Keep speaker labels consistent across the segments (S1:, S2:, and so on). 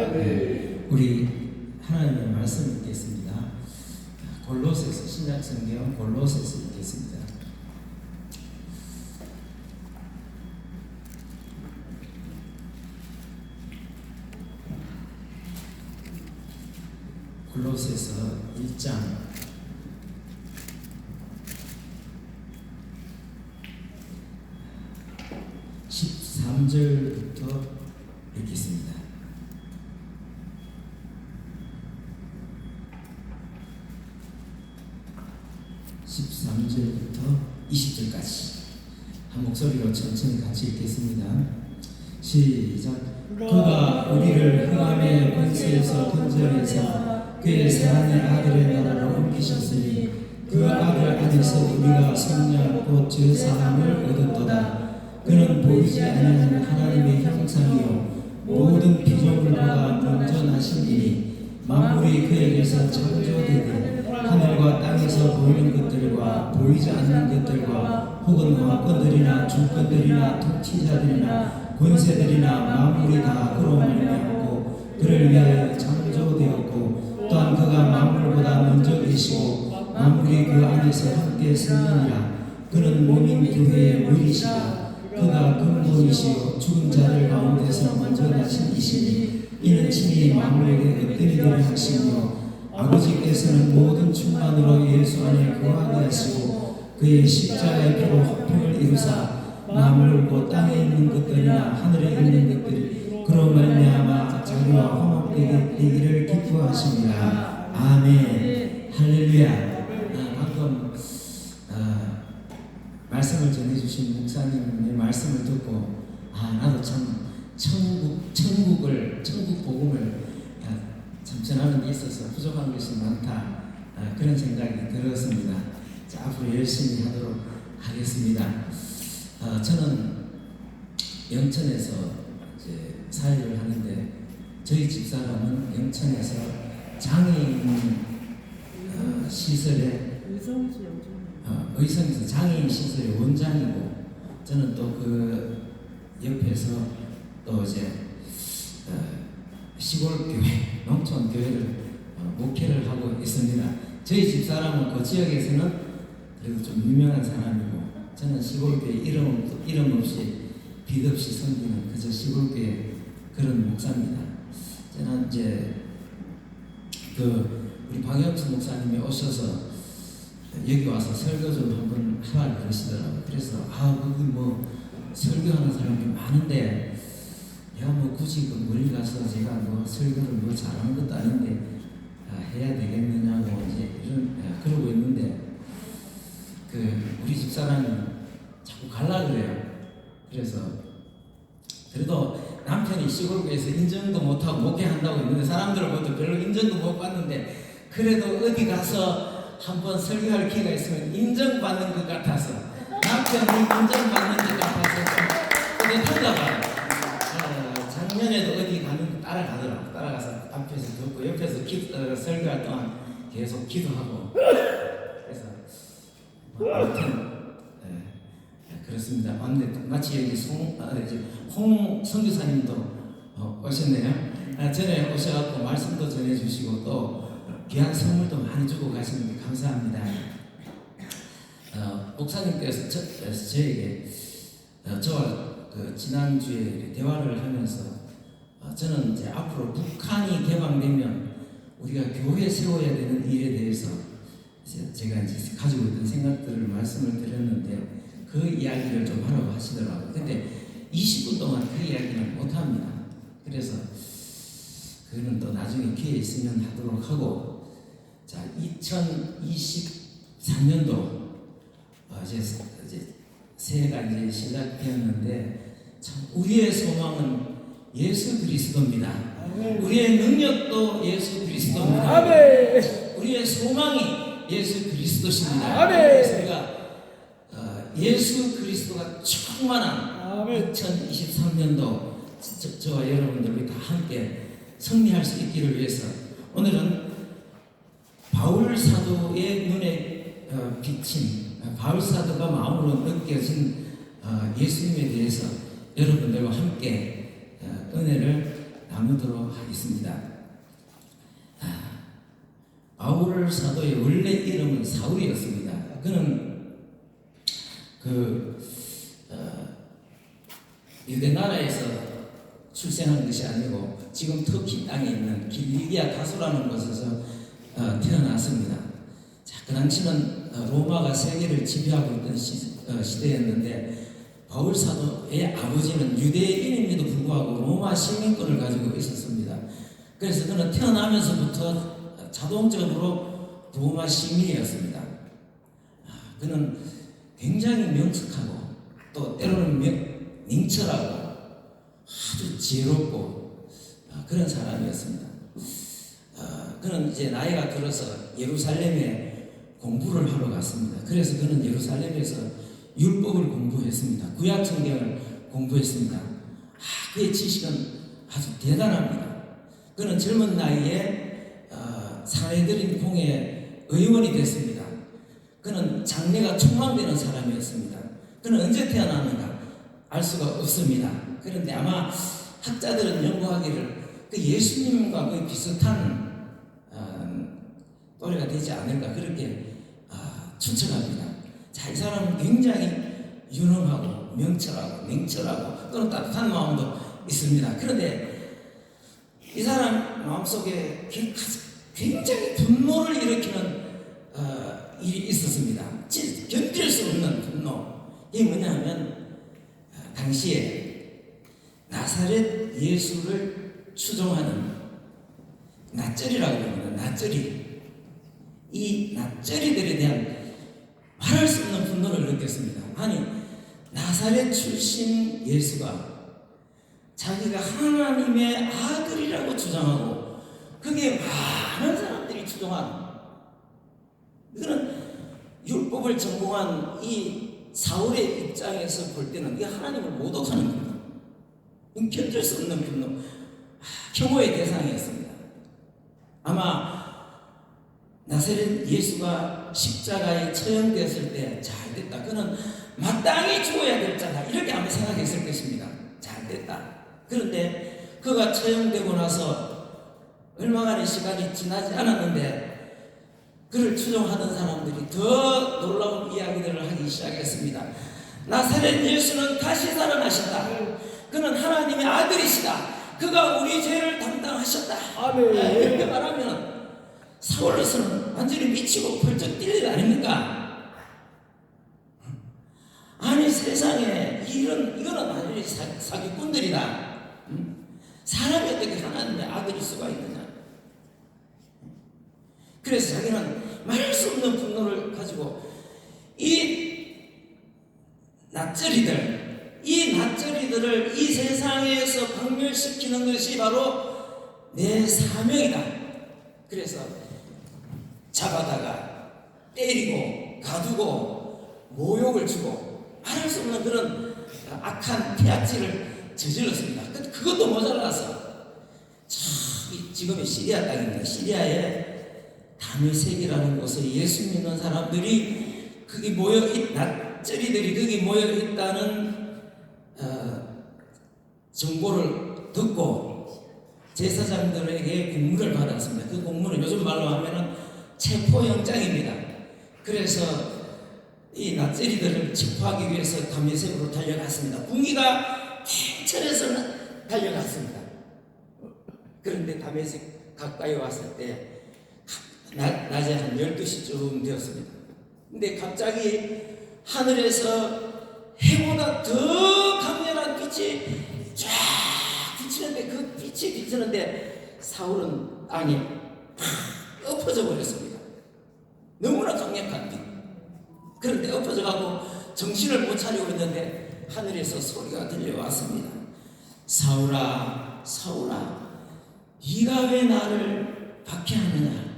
S1: 우리 하나님의 말씀 읽겠습니다. 골로새서, 신약 성경 골로새서 읽겠습니다. 골로새서 1장 13절부터 읽겠습니다. (13절부터) (20절까지) 한 목소리로 천천히 같이 읽겠습니다. 시작. 그가 우리를 흑암의 권세에서 건져내사 그의 사랑의 아들의 나라로 옮기셨으니 그 아들 안에서 우리가 성령 곧 죄사함을 얻었도다. 그는 보이지 않는 하나님의 형상이요 모든 피조물보다 먼저 나시니 만물이 그에게서 창조되되 하늘과 땅에서 보이는 것들과 보이지 않는 것들과 혹은 왕권들이나 주권들이나 통치자들이나 권세들이나 만물이 다 그로 말미암고 그를 위하여 창조되었고 또한 그가 만물보다 먼저 계시고 만물이 그 안에서 함께 서느니라. 그는 몸인 교회의 머리시라. 그가 근본이시요 죽은 자들 가운데서 먼저 나신 이시니 이는 친히 만물에게 어떤 일을 하시며 아버지께서는 모든 충만으로 예수 안에 거하게 하시고 그의 십자가의 피로 화평을 이루사 만물 땅에 있는 것들이나 하늘에 있는 것들이 그로 말미암아 자기와 화목되게 되기를 기뻐하십니다. 아멘. 할렐루야. 방금 말씀을 전해주신 목사님의 말씀을 듣고 나도 참 천국 복음을 참 전하는 데 있어서 부족한 것이 많다, 그런 생각이 들었습니다. 자, 앞으로 열심히 하도록 하겠습니다. 저는 영천에서 이제 사역을 하는데 저희 집사람은 영천에서 장애인 시설에 의성에서 장애인 시설의 원장이고 저는 또 그 옆에서 또 이제 시골 교회, 농촌 교회를 목회를 하고 있습니다. 저희 집사람은 그 지역에서는 그래도 좀 유명한 사람이고 저는 시골 교회 이름 없이 빛 없이 섬기는 그저 시골 교회 그런 목사입니다. 저는 이제 우리 박영수 목사님이 오셔서 여기 와서 설교 좀 한번 하라 그러시더라고요. 그래서 거기 뭐 설교하는 사람들이 많은데 내가 뭐 굳이 그 멀리 가서 제가 뭐 설교를 뭐 잘하는 것도 아닌데 해야 되겠느냐고 이제 그러고 있는데 우리 집사람이 자꾸 갈라 그래요. 그래서 그래도 남편이 시골교회에서 인정도 못하고 목회한다고 했는데 사람들로부터 별로 인정도 못 받는데 그래도 어디 가서 한번 설교할 기회가 있으면 인정받는 것 같아서 남편이 인정받는 것 같아서 좀 뿌듯한가 봐요. 작년에도 어디 가는 따라가더라고. 따라가서 앞에서 듣고 옆에서 설교할 동안 계속 기도하고 그래서 아무튼 그렇습니다. 마치 여기 홍 선교사님도 오셨네요. 전에 오셔갖고 말씀도 전해주시고 또 귀한 선물도 많이 주고 가시는데 감사합니다. 목사님께서 저에게 저와 지난주에 대화를 하면서 저는 이제 앞으로 북한이 개방되면 우리가 교회 세워야 되는 일에 대해서 제가 이제 가지고 있던 생각들을 말씀을 드렸는데 그 이야기를 좀 하라고 하시더라고요. 근데 20분 동안 그 이야기는 못합니다. 그래서 그거는 또 나중에 기회 있으면 하도록 하고, 자, 2023년도 이제 새해가 이제 시작되었는데 참 우리의 소망은 예수 그리스도입니다. 우리의 능력도 예수 그리스도입니다. 우리의 소망이 예수 그리스도십니다. 그래서 우리가 예수 그리스도가 충만한 2023년도 저와 여러분들이 다 함께 승리할 수 있기를 위해서 오늘은 바울 사도의 눈에 비친 바울 사도가 마음으로 느껴진 예수님에 대해서 여러분들과 함께 은혜를 나누도록 하겠습니다. 바울 사도의 원래 이름은 사울이었습니다. 그는 유대 나라에서 출생한 것이 아니고 지금 터키 땅에 있는 길리기아 다소라는 곳에서 태어났습니다. 자, 그 당시는 로마가 세계를 지배하고 있던 시대였는데 바울 사도의 아버지는 유대인임에도 불구하고 로마 시민권을 가지고 있었습니다. 그래서 그는 태어나면서부터 자동적으로 로마 시민이었습니다. 그는 굉장히 명석하고 또 때로는 냉철하고 아주 지혜롭고 그런 사람이었습니다. 그는 이제 나이가 들어서 예루살렘에 공부를 하러 갔습니다. 그래서 그는 예루살렘에서 율법을 공부했습니다. 구약 성경을 공부했습니다. 그의 지식은 아주 대단합니다. 그는 젊은 나이에 사내들인 공회 의원이 됐습니다. 그는 장래가 촉망되는 사람이었습니다. 그는 언제 태어났는가 알 수가 없습니다. 그런데 아마 학자들은 연구하기를 예수님과 거의 비슷한 또래가 되지 않을까 그렇게 추측합니다. 자, 이 사람은 굉장히 유능하고 명철하고 냉철하고 또는 따뜻한 마음도 있습니다. 그런데 이 사람 마음속에 굉장히 분노를 일으키는 일이 있었습니다. 견딜 수 없는 분노. 이게 뭐냐 하면 당시에 나사렛 예수를 추종하는 낫절이라고 합니다. 낫절이. 이 낫절이들에 대한 말할 수 없는 분노를 느꼈습니다. 아니, 나사렛 출신 예수가 자기가 하나님의 아들이라고 주장하고 그게 많은 사람들이 추종한, 이거는 율법을 전공한 이 사울의 입장에서 볼 때는 이 하나님을 모독하는 분노, 견딜 수 없는 분노, 혐오의 대상이었습니다. 아마 나사렛 예수가 십자가에 처형되었을 때 잘됐다, 그는 마땅히 죽어야 될 자다, 이렇게 아마 생각했을 것입니다. 잘됐다. 그런데 그가 처형되고 나서 얼마간의 시간이 지나지 않았는데 그를 추종하던 사람들이 더 놀라운 이야기들을 하기 시작했습니다. 나사렛 예수는 다시 살아나셨다. 그는 하나님의 아들이시다. 그가 우리 죄를 담당하셨다. 아멘. 이렇게 말하면 사울로서는 완전히 미치고 벌쩍 뛸 일 아닙니까? 아니, 세상에 이거는 완전히 사기꾼들이다. 사람이 어떻게 하나님의 아들일 수가 있느냐. 그래서 자기는 말할 수 없는 분노를 가지고 이 낫저리들을 이 세상에서 박멸시키는 것이 바로 내 사명이다. 그래서 잡아다가 때리고 가두고 모욕을 주고 말할 수 없는 그런 악한 태악질을 저질렀습니다. 그것도 모자라서 지금의 시리아 땅입니다. 시리아에 다메섹이라는 곳에 예수 믿는 사람들이 거기 낫저리들이 거기 모여 있다는 정보를 듣고 제사장들에게 공문을 받았습니다. 그 공문은 요즘 말로 하면은 체포영장입니다. 그래서 이 낫저리들을 체포하기 위해서 다메섹으로 달려갔습니다. 군기가 팽천해서 달려갔습니다. 그런데 다메섹 가까이 왔을 때 낮에 한 12시쯤 되었습니다. 근데 갑자기 하늘에서 해보다 더 강렬한 빛이 쫙 비치는데, 그 빛이 비치는데 사울은 땅에 팍 엎어져 버렸습니다. 너무나 강력한 빛. 그런데 엎어져 가고 정신을 못 차리고 있는데 하늘에서 소리가 들려왔습니다. 사울아, 사울아, 네가 왜 나를 박해하느냐?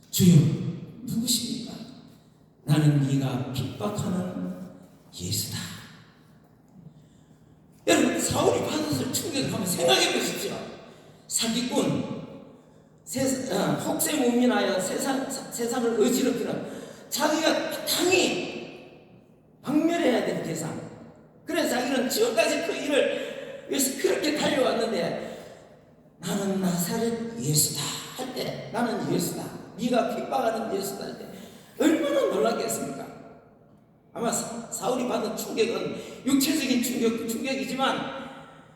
S1: 주여, 누구십니까? 나는 네가 핍박하는 예수다. 여러분, 사울이 받았을 충격을 한번 생각해 보십시오. 사기꾼, 혹세무민하여 세상을 어지럽히는, 자기가 마땅히 박멸해야 될 대상. 그래서 자기는 지금까지 그 일을 위해서 그렇게 달려왔는데
S2: 나사렛 예수다 할 때, 나는 예수다, 네가 핍박하는 예수다 할 때 얼마나 놀랐겠습니까? 아마 사울이 받은 충격은 육체적인 충격이지만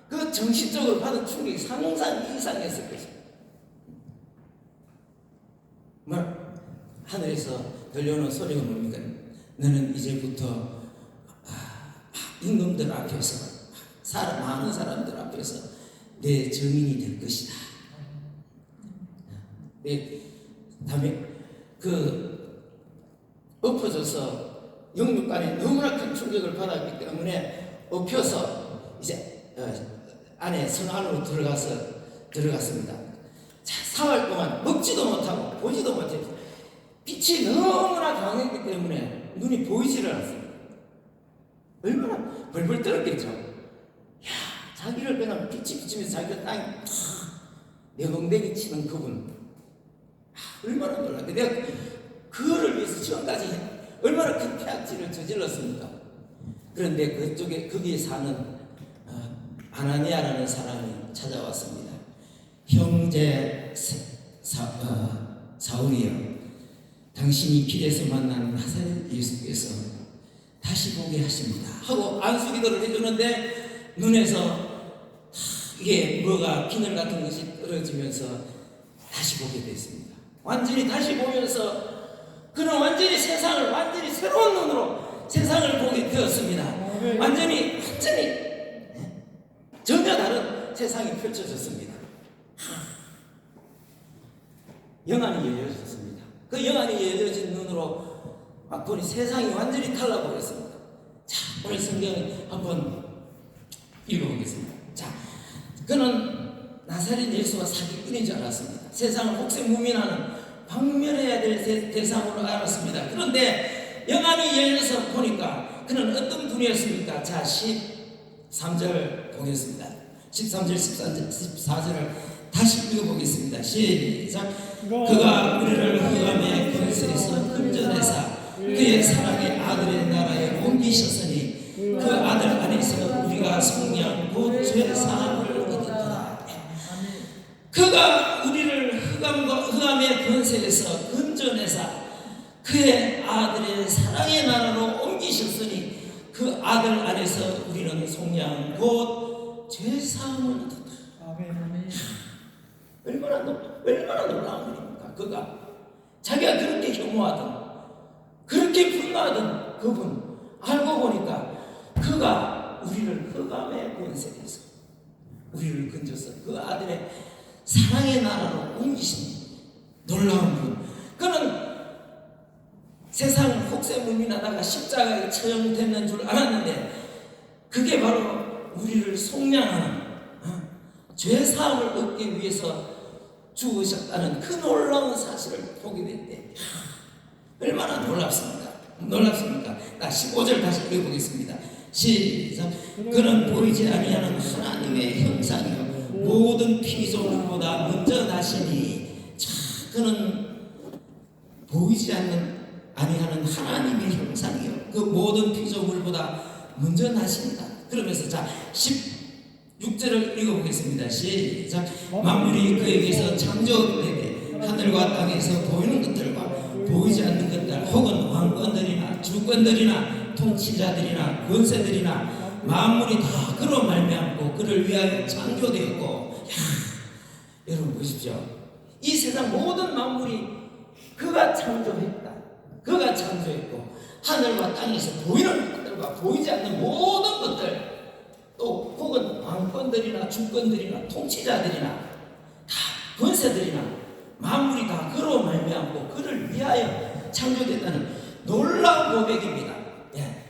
S2: 그 정신적으로 받은 충격이 상상 이상했을 것입니다. 하늘에서 들려오는 소리가 뭡니까? 너는 이제부터 임금들 앞에서, 많은 사람들 앞에서 내 증인이 될 것이다. 다음에 엎어져서 영육간에 너무나 큰 충격을 받았기 때문에 엎혀서 이제 안에 성 안으로 들어갔습니다. 자, 사흘 동안 먹지도 못하고 보지도 못했고 빛이 너무나 강했기 때문에 눈이 보이지를 않습니다. 얼마나 벌벌 떨었겠죠. 야, 자기를 그냥 빛이 비치면서 자기가 땅에 내벙댕이 치는 그분, 얼마나 놀랐게. 내가 그거를 위해서 지금까지 얼마나 큰 폐악질을 저질렀습니까? 그런데 거기에 사는 아나니아라는 사람이 찾아왔습니다. 형제 사울이여, 당신이 길에서 만난 나사렛 예수께서 다시 보게 하십니다 하고 안수기도를 해주는데 눈에서 이게 뭐가 비늘 같은 것이 떨어지면서 다시 보게 됐습니다. 완전히 다시 보면서 그는 완전히 세상을 완전히 새로운 눈으로 세상을 보게 되었습니다. 완전히 전혀 다른 세상이 펼쳐졌습니다. 영안이 열려졌습니다. 그 영안이 열려진 눈으로 막 보니 세상이 완전히 달라보였습니다. 자, 오늘 성경 한번 읽어보겠습니다. 자, 그는 나사렛 예수와 사기꾼인 줄 알았습니다. 세상을 혹세무민하는 박멸해야 될 대상으로 알았습니다. 그런데 영안이 열려서 보니까 그는 어떤 분이었습니까? 자, 13절 보겠습니다. 13절, 14절을 다시 읽어보겠습니다. 시작. 그가 우리를 흑암의 권세에서 금전해사 그의 사랑의 아들의 나라에 옮기셨으니 그 아들 안에서 우리가 성령 곧 죄사함을 얻었다. 그가 우리를 흑암의 권세에서 금전해사 그의 아들의 사랑의 나라로 옮기셨으니 그 아들 안에서 우리는 속량 곧 죄사함을 얻었다. 얼마나 놀라운 일입니까? 그가 자기가 그렇게 혐오하던, 그렇게 분노하던 그분 알고 보니까 그가 우리를 흑암의 권세에서 우리를 건져서 그 아들의 사랑의 나라로 옮기신 놀라운 분. 그는 세상 혹세무민하다가 십자가에 처형됐는 줄 알았는데 그게 바로 우리를 속량하는 죄사함을 얻기 위해서 죽으셨다는 그 놀라운 사실을 보게 됐대. 얼마나 놀랍습니까? 나 15절 다시 읽어보겠습니다. 시작. 그는 보이지 아니하는 하나님의 형상이요 모든 피조물보다 먼저 나시니. 자, 그는 보이지 아니하는 하나님의 형상이요 그 모든 피조물보다 먼저 나십니다. 그러면서 자 16절을 읽어보겠습니다. 시작. 만물이 그에게서 창조되되 하늘과 땅에서 보이는 것들과 보이지 않는 것들 혹은 왕권들이나 주권들이나 통치자들이나 권세들이나 만물이 다 그로 말미암고 그를 위하여 창조되었고. 여러분 보십시오. 이 세상 모든 만물이 그가 창조했다. 그가 창조했고 하늘과 땅에서 보이는 것들과 보이지 않는 모든 것들 또 혹은 왕권들이나 주권들이나 통치자들이나 다 권세들이나 만물이 다 그로 말미암고 그를 위하여 창조됐다는 놀라운 고백입니다.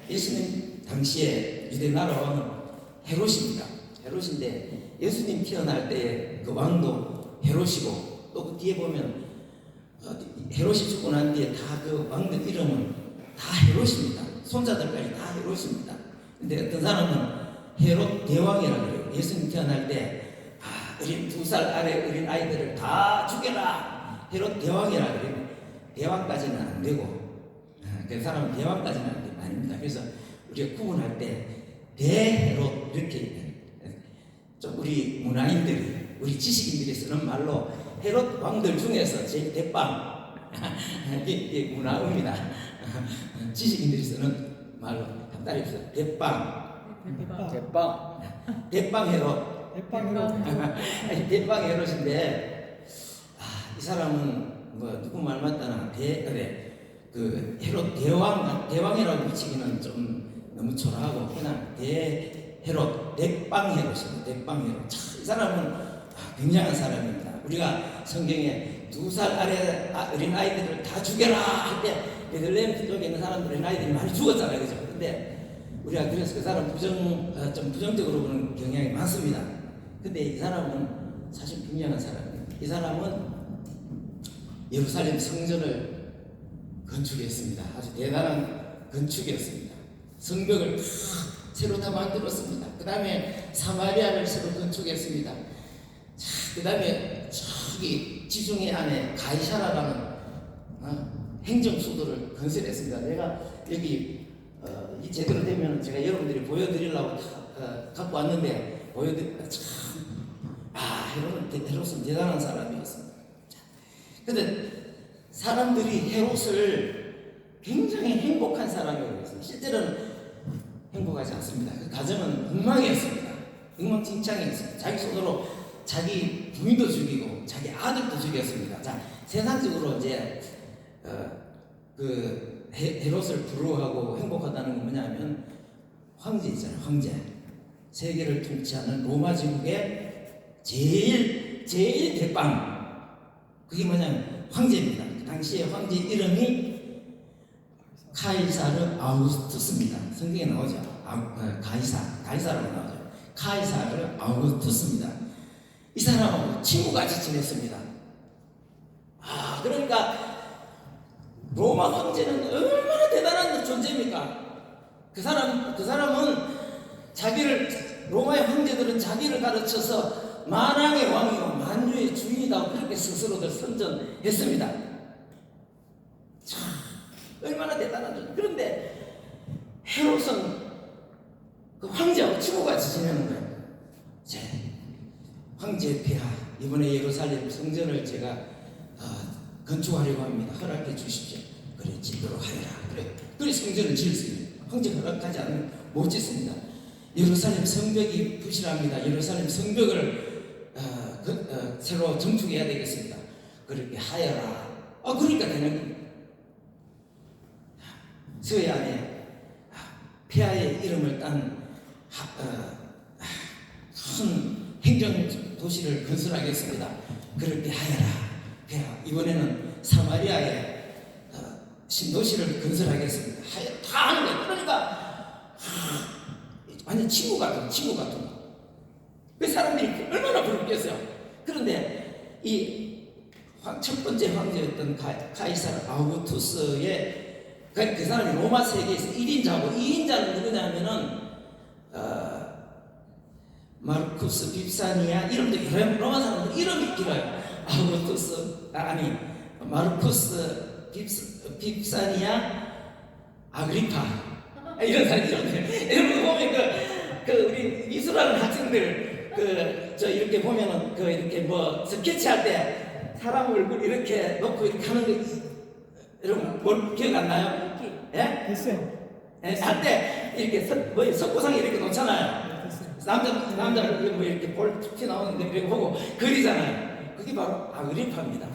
S2: 예수님 당시에 유대 나라 왕은 헤롯입니다. 헤롯인데 예수님 태어날 때 그 왕도 헤롯이고 또 그 뒤에 보면 헤롯이 죽고 난 뒤에 다 그 왕들 이름은 다 헤롯입니다. 손자들까지 다 헤롯입니다. 근데 어떤 사람은 헤롯 대왕이라고 그래요. 예수님 태어날 때 어린 2살 아래 어린 아이들을 다 죽여라. 헤롯 대왕이라고 그래요. 대왕까지는 안 되고 그 사람은 대왕까지는 아닙니다. 그래서 우리가 구분할 때 대헤롯 이렇게 좀 우리 문화인들이 우리 지식인들이 쓰는 말로 헤롯 왕들 중에서 제일 대빵 이게 문화입니다. 지식인들이 쓰는 말로 한 따라해서 대빵 헤롯 대빵 헤롯인데 이 사람은 뭐 누구 말 맞다나 그 헤롯 대왕이라고 미치기는 좀 너무 초라하고 그냥 헤롯 대빵 헤롯입니다. 대빵 헤롯. 이 사람은 굉장한 사람입니다. 우리가 성경에 2살 아래 어린 아이들을 다 죽여라 할 때 베들레헴 쪽에 있는 사람들 어린 아이들이 많이 죽었잖아요, 그죠? 근데 우리가 그래서 그 사람 좀 부정적으로 보는 경향이 많습니다. 근데 이 사람은 사실 굉장한 사람입니다. 이 사람은 예루살렘 성전을 건축했습니다. 아주 대단한 건축이었습니다. 성벽을 다 새로 다 만들었습니다. 그 다음에 사마리아를 새로 건축했습니다. 그 다음에 저기 지중해 안에 가이사라라는 행정수도를 건설했습니다. 내가 여기 이 제대로 되면 제가 여러분들이 보여드리려고 갖고 왔는데 보여드리니까 헤롯은 대단한 사람이었습니다. 그런데 사람들이 헤롯을 굉장히 행복한 사람이라고 했습니다. 실제로는 행복하지 않습니다. 그 가정은 엉망이었습니다. 엉망진창이었습니다. 자기 손으로 자기 부인도 죽이고 자기 아들도 죽였습니다. 자, 세상적으로 이제 그 헤롯을 부러워하고 행복하다는 건 뭐냐면 황제 있잖아요. 황제. 세계를 통치하는 로마 제국의 제일 대빵. 그게 뭐냐면 황제입니다. 그 당시에 황제 이름이 카이사르 아우구스투스입니다. 성경에 나오죠. 가이사라고 나오죠. 카이사르 아우구스투스입니다. 이 사람하고 친구같이 지냈습니다. 그러니까 로마 황제는 얼마나 대단한 존재입니까? 그 사람은 로마의 황제들은 자기를 가르쳐서 만왕의 왕이고 만주의 주인이다 그렇게 스스로들 선전했습니다. 참 얼마나 대단한 존재. 그런데 헤롯은 그 황제하고 친구같이 지내는 거예요. 황제 폐하 이번에 예루살렘 성전을 제가 건축하려고 합니다. 허락해 주십시오. 그래 짓도록 하여라. 그래 성전을 지을 수 있는 황제 허락하지 않으면 못 짓습니다. 예루살렘 성벽이 부실합니다. 예루살렘 성벽을 새로 정축해야 되겠습니다. 그렇게 하여라. 그러니까 되는 겁니다. 서해안에 폐하의 이름을 딴 큰 행정 도시를 건설하겠습니다. 그렇게 하여라. 폐하. 이번에는 사마리아에 신도시를 건설하겠습니다. 다 하는 거예요. 그러니까 완전 친구 같은 거. 그 사람들이 얼마나 부럽겠어요. 그런데 이 첫 번째 황제였던 카이사르 아우구스투스의 그 사람이 로마 세계에서 1인자고 2인자는 누구냐면은 마르쿠스 빕사니아 이름도 길어요. 로마 사람들 이름이 길어요. 마르쿠스 빕사니아 아그리파 이런 사람들이요. 여러분 보면 그 우리 미술하는 학생들 이렇게 보면은 이렇게 뭐 스케치할 때 사람 얼굴 이렇게 놓고 이렇게 하는 거 여러분 뭘 기억 안 나요? 예?
S3: 됐어요.
S2: 할 때 이렇게 석고상 이렇게 놓잖아요. 남자를 뭐 이렇게 볼 티 나오는데 이렇게 보고 그리잖아요. 그게 바로 아그리파입니다.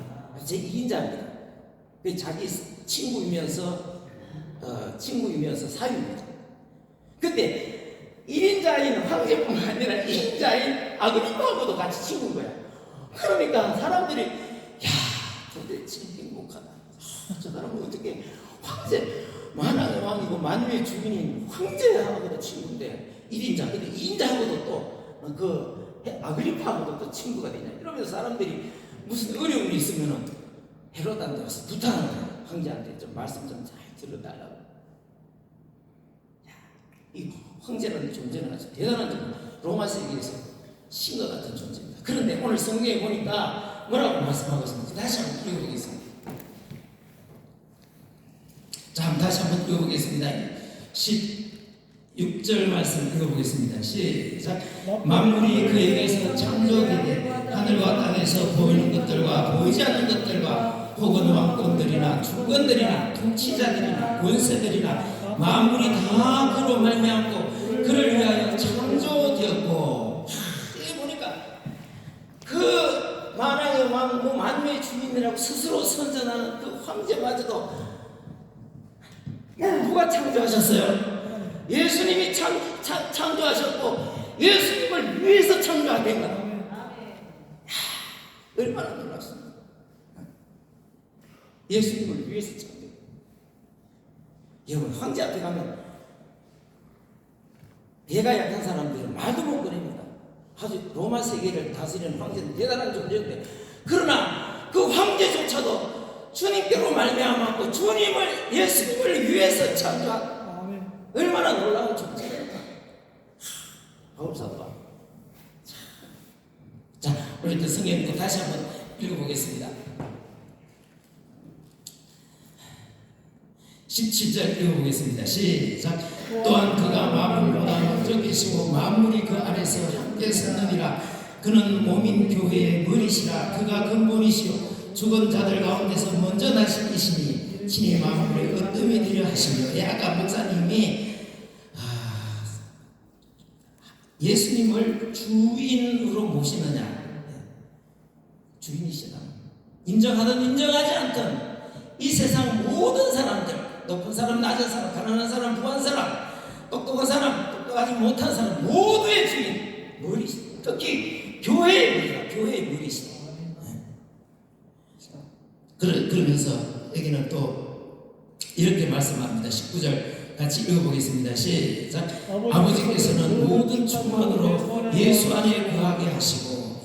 S2: 제 2인자입니다. 자기 친구이면서 사유입니다. 근데 1인자인 황제뿐만 아니라 2인자인 아그리파하고도 같이 친구인 거야. 그러니까 사람들이 도대체 행복하다. 저 사람은 어떻게 황제 만왕의 왕이고 만유의 주인인 황제하고도 친구인데 1인자 근데 2인자하고도 또 아그리파하고도 또 친구가 되냐. 이러면서 사람들이 무슨 어려움이 있으면은 헤롯한테 와서 부탁하는 거야. 황제한테 좀 말씀 좀 잘 들어달라고. 이 황제라는 존재는 아주 대단한 존재. 로마 세계에서 신과 같은 존재입니다. 그런데 오늘 성경에 보니까 뭐라고 말씀하고 있습니까? 다시 한번 읽어보겠습니다. 자, 다시 한번 읽어보겠습니다. 6절 말씀 읽어보겠습니다. 시작. 만물이 그에게서 창조되되 하늘과 땅에서 보이는 것들과 보이지 않는 것들과 혹은 왕권들이나 주권들이나 통치자들이나 권세들이나 만물이 다 그로 말미암고 그를 위하여 창조되었고. 여기 보니까 그 만왕의 왕, 만물의 주인이라고 스스로 선전하는 그 황제마저도 누가 창조하셨어요? 예수님이 창조하셨고 예수님을 위해서 창조하된 거다. 얼마나 놀랐습니까? 예수님을 위해서 창조. 여러분, 황제 앞에 가면 배가 약한 사람들은 말도 못 꺼냅니다. 아주 로마 세계를 다스리는 황제는 대단한 존재인데, 그러나 그 황제조차도 주님께로 말미암았고 주님을, 예수님을 위해서 창조한 얼마나 놀라운 존재입니까? 바울사도가. 자, 우리 또 성경도 다시 한번 읽어보겠습니다. 17절 읽어보겠습니다. 시작. 또한 그가 만물보다 먼저 계시고 만물이 그 아래서 함께 섰느니라. 그는 몸인 교회의 머리시라. 그가 근본이시요 죽은 자들 가운데서 먼저 나신 이시니 친히 만물의 으뜸이 되려 하시며. 아까 목사님이 예수님을 주인으로 모시느냐, 주인이시다. 인정하든 인정하지 않든 이 세상 모든 사람들, 높은 사람, 낮은 사람, 가난한 사람, 부한 사람, 똑똑한 사람, 똑똑하지 못한 사람 모두의 주인, 머리시다. 특히 교회의 머리다. 교회의 머리시다. 그러면서 여기는 또 이렇게 말씀합니다. 19절 같이 읽어보겠습니다. 시작. 아버지께서는 모든 충만으로 예수 안에 거하게 하시고,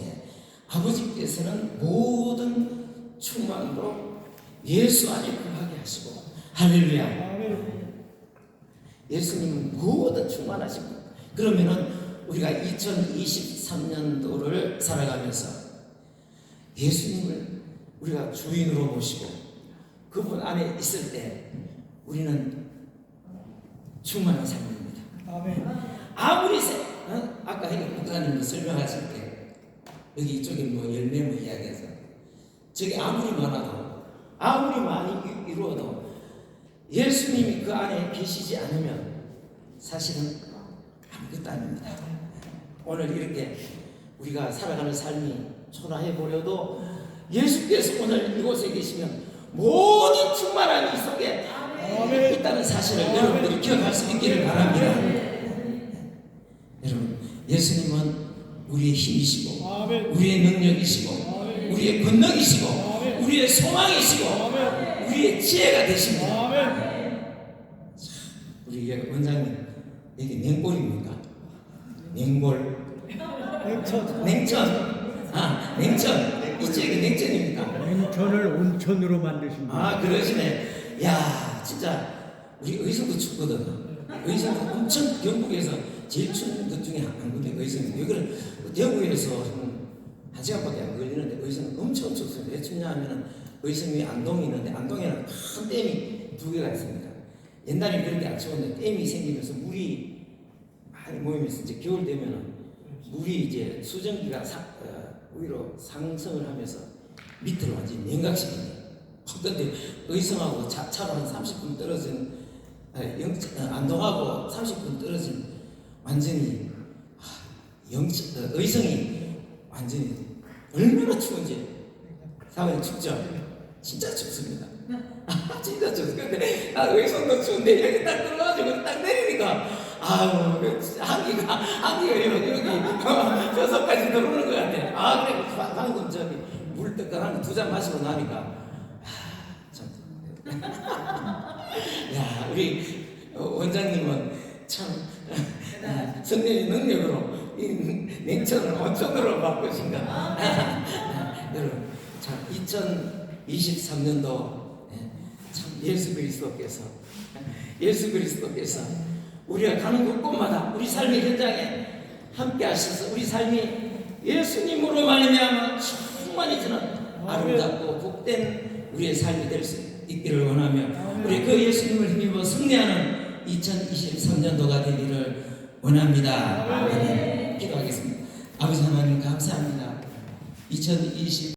S2: 아버지께서는 모든 충만으로 예수 안에 거하게 하시고. 할렐루야. 예수님은 모든 충만하시고. 그러면은 우리가 2023년도를 살아가면서 예수님을 우리가 주인으로 모시고 그분 안에 있을 때 우리는 충만한 삶입니다. 아무리 아까 목사님도 설명하실 때 여기 이쪽에 뭐 열매 뭐 이야기해서 저게 아무리 많아도 아무리 많이 이루어도 예수님이 그 안에 계시지 않으면 사실은 아무것도 아닙니다. 오늘 이렇게 우리가 살아가는 삶이 초라해 보려도 예수께서 오늘 이곳에 계시면 모든 충만함이 이 속에 있다는 사실을 여러분들이 기억할 수 있기를 바랍니다. 여러분, 예수님은 우리의 힘이시고 우리의 능력이시고 우리의 권능이시고 우리의 소망이시고 우리의 지혜가 되십니다. 우리 원장님, 이게 냉골입니까? 냉골, 냉천. 이쪽이 냉천입니까?
S3: 냉천을 온천으로 만드신 분.
S2: 그러시네. 야, 진짜 우리 의성도 춥거든. 의성도 엄청 경북에서 제일 추운 것 중에 한 군데 의성이. 여기는 대구에서 한 시간밖에 안 걸리는데 의성은 엄청 춥습니다. 왜 춥냐 하면은 의성 위에 안동이 있는데 안동에는 큰 댐이 2개가 있습니다. 옛날에 그런 게 안 추웠는데 댐이 생기면서 물이 많이 모이면서 이제 겨울 되면은 물이 이제 수증기가 위로 상승을 하면서 밑으로 완전히 냉각시킵니다. 그런데 의성하고 차로 한 30분 떨어진 안동하고 30분 떨어진 완전히 의성이 완전히 얼마나 추운지 사회는 춥죠. 진짜 춥습니다. 진짜 춥습니다. 근데 의성도 추운데 여기 딱 떨어가지고 딱 내리니까 한기가 여기 벼슬까지 들어오는 것 같아. 그래 방금 저기 물 뜨끈한 2잔 마시고 나니까 참. 야, 우리 원장님은 참 성령의 능력으로 이 냉천을 온천으로 바꾸신가. 여러분, 참 2023년도 참 예수 그리스도께서 우리가 가는 곳곳마다 우리 삶의 현장에 함께 하셔서 우리 삶이 예수님으로 말미암아 충만해지는 아름답고 복된 우리의 삶이 될 수 있기를 원하며 우리 그 예수님을 힘입어 승리하는 2023년도가 되기를 원합니다. 아멘. 기도하겠습니다. 아버지 하나님 감사합니다. 2020